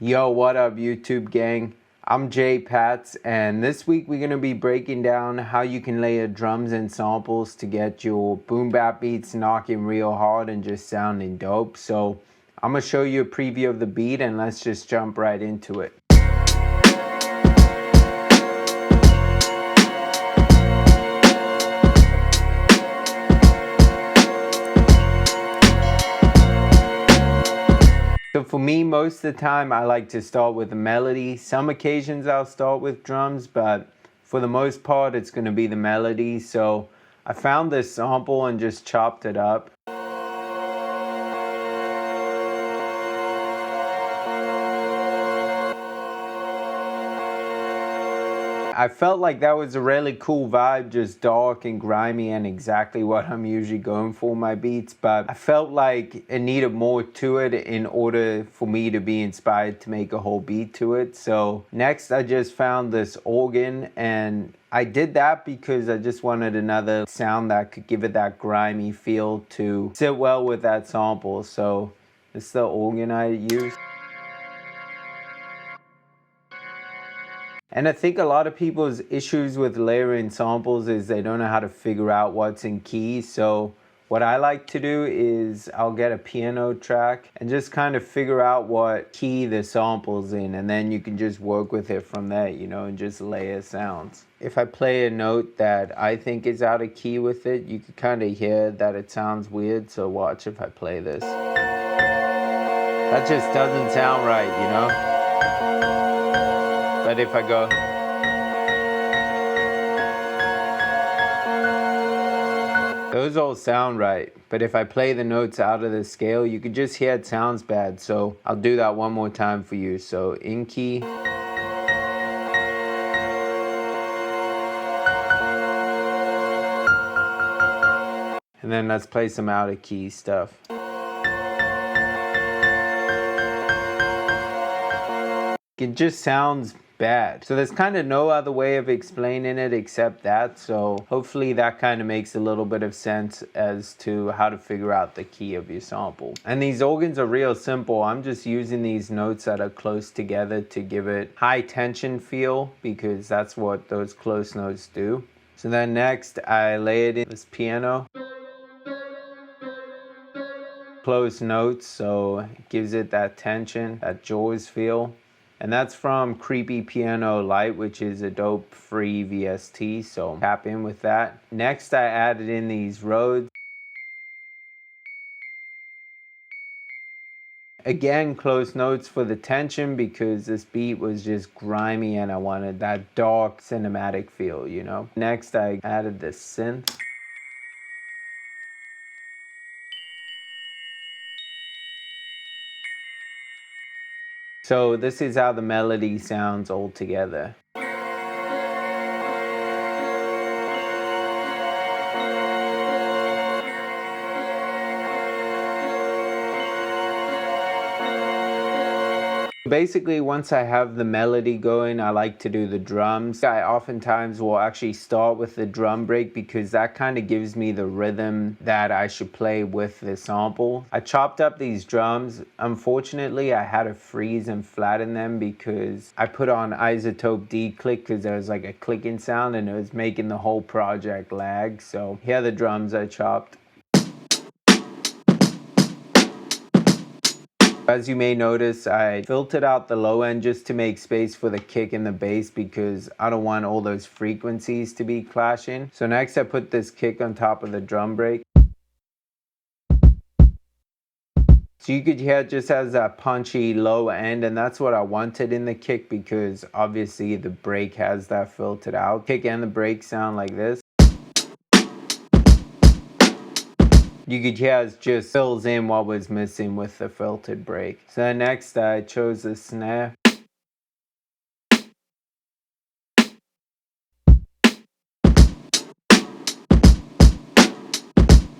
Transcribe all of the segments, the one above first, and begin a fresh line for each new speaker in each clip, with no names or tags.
Yo, what up YouTube gang? I'm JPatz, and this week we're going to be breaking down how you can layer drums and samples to get your boom bap beats knocking real hard and just sounding dope. So I'm going to show you a preview of the beat and let's just jump right into it. So for me, most of the time, I like to start with a melody. Some occasions I'll start with drums, but for the most part, it's going to be the melody. So I found this sample and just chopped it up. I felt like that was a really cool vibe, just dark and grimy and exactly what I'm usually going for my beats, but I felt like it needed more to it in order for me to be inspired to make a whole beat to it. So next I just found this organ, and I did that because I just wanted another sound that could give it that grimy feel to sit well with that sample. So this is the organ I used. And I think a lot of people's issues with layering samples is they don't know how to figure out what's in key. So what I like to do is I'll get a piano track and just kind of figure out what key the sample's in, and then you can just work with it from there, you know, and just layer sounds. If I play a note that I think is out of key with it, you can kind of hear that it sounds weird. So watch if I play this. That just doesn't sound right, you know? But if I go, those all sound right. But if I play the notes out of the scale, you can just hear it sounds bad. So I'll do that one more time for you. So in key. And then let's play some out of key stuff. It just sounds bad. So there's kind of no other way of explaining it except that. So hopefully that kind of makes a little bit of sense as to how to figure out the key of your sample. And these organs are real simple. I'm just using these notes that are close together to give it high tension feel, because that's what those close notes do. So then next I layered in this piano. Close notes, so it gives it that tension, that Jaws feel. And that's from Creepy Piano Lite, which is a dope free VST, so tap in with that. Next I added in these Rhodes. Again, close notes for the tension, because this beat was just grimy and I wanted that dark cinematic feel, you know. Next I added the synth. So this is how the melody sounds all together. Basically, once I have the melody going, I like to do the drums. I oftentimes will actually start with the drum break because that kind of gives me the rhythm that I should play with the sample. I chopped up these drums. Unfortunately, I had to freeze and flatten them because I put on isotope declick because there was like a clicking sound and it was making the whole project lag. So here are the drums I chopped. As you may notice, I filtered out the low end just to make space for the kick and the bass because I don't want all those frequencies to be clashing. So next I put this kick on top of the drum break. So you could hear it just has that punchy low end, and that's what I wanted in the kick because obviously the break has that filtered out. Kick and the break sound like this. You could hear it just fills in what was missing with the filtered break. So then next I chose the snare.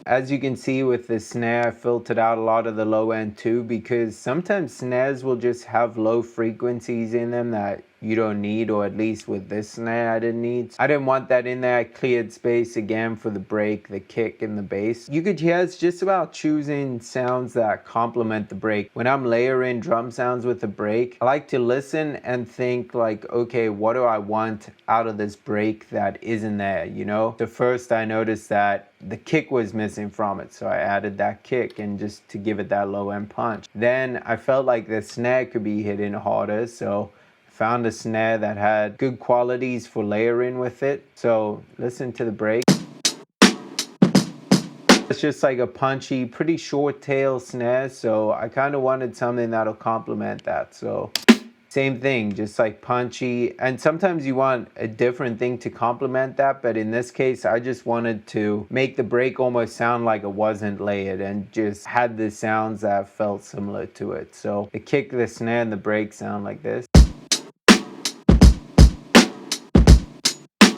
As you can see with the snare, I filtered out a lot of the low end too, because sometimes snares will just have low frequencies in them that you don't need, or at least with this snare I didn't need. I didn't want that in there. I cleared space again for the break, the kick, and the bass. You could hear it's just about choosing sounds that complement the break. When I'm layering drum sounds with the break, I like to listen and think like, okay, what do I want out of this break that isn't there, you know? So first I noticed that the kick was missing from it, so I added that kick and just to give it that low end punch. Then I felt like the snare could be hitting harder, so found a snare that had good qualities for layering with it. So listen to the break. It's just like a punchy, pretty short tail snare, so I kind of wanted something that'll complement that. So same thing, just like punchy, and sometimes you want a different thing to complement that, but in this case I just wanted to make the break almost sound like it wasn't layered and just had the sounds that felt similar to it. So the kick, the snare, and the break sound like this.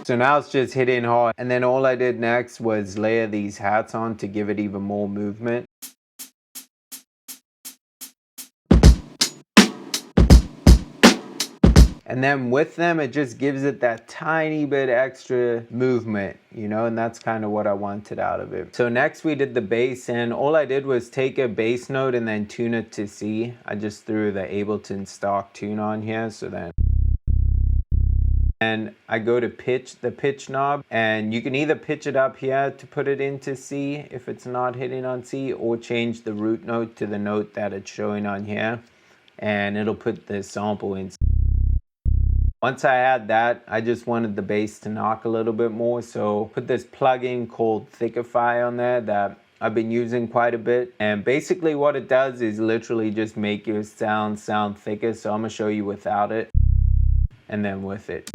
So now it's just hitting hard, and then all I did next was layer these hats on to give it even more movement. And then with them, it just gives it that tiny bit extra movement, you know, and that's kind of what I wanted out of it. So next we did the bass, and all I did was take a bass note and then tune it to C. I just threw the Ableton stock tune on here, so then. And I go to pitch, the pitch knob, and you can either pitch it up here to put it into C if it's not hitting on C, or change the root note to the note that it's showing on here, and it'll put the sample in. Once I had that, I just wanted the bass to knock a little bit more, so put this plugin called Thickify on there that I've been using quite a bit. And basically what it does is literally just make your sound thicker. So I'm gonna show you without it and then with it.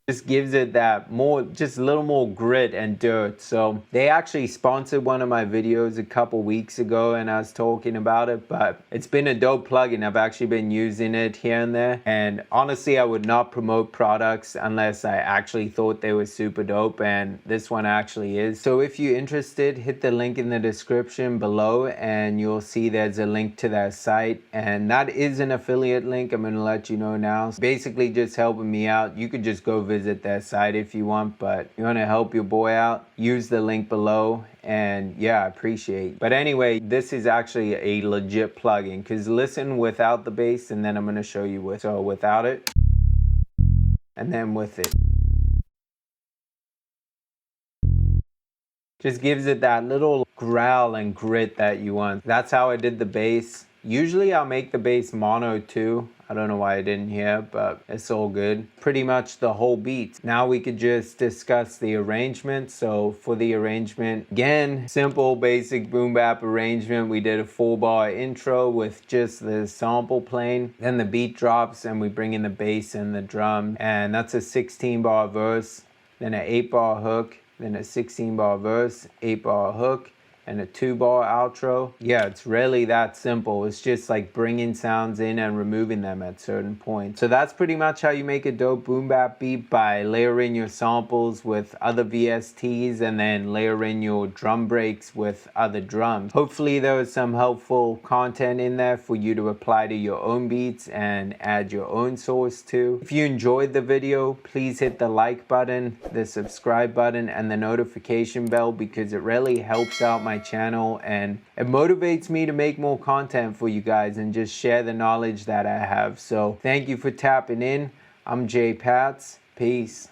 Just gives it that more, just a little more grit and dirt. So they actually sponsored one of my videos a couple weeks ago and I was talking about it, but it's been a dope plugin. I've actually been using it here and there, and honestly I would not promote products unless I actually thought they were super dope, and this one actually is. So if you're interested, hit the link in the description below and you'll see there's a link to their site, and that is an affiliate link. I'm gonna let you know now. It's basically just helping me out. You could just go visit their site if you want, but you want to help your boy out, use the link below, and yeah, I appreciate. But anyway, this is actually a legit plugin, because listen without the bass and then I'm going to show you with. So without it and then with it, just gives it that little growl and grit that you want. That's how I did the bass. Usually I'll make the bass mono too. I don't know why I didn't here, but it's all good. Pretty much the whole beat. Now we could just discuss the arrangement. So for the arrangement, again, simple, basic boom bap arrangement. We did a 4-bar intro with just the sample playing. Then the beat drops and we bring in the bass and the drum. And that's a 16-bar verse, then an 8-bar hook, then a 16-bar verse, 8-bar hook, and a 2-bar outro. Yeah, it's really that simple. It's just like bringing sounds in and removing them at certain points. So that's pretty much how you make a dope boom bap beat, by layering your samples with other VSTs and then layering your drum breaks with other drums. Hopefully there was some helpful content in there for you to apply to your own beats and add your own source to. If you enjoyed the video, please hit the like button, the subscribe button, and the notification bell, because it really helps out my channel and it motivates me to make more content for you guys and just share the knowledge that I have. So thank you for tapping in. I'm JPatz. Peace.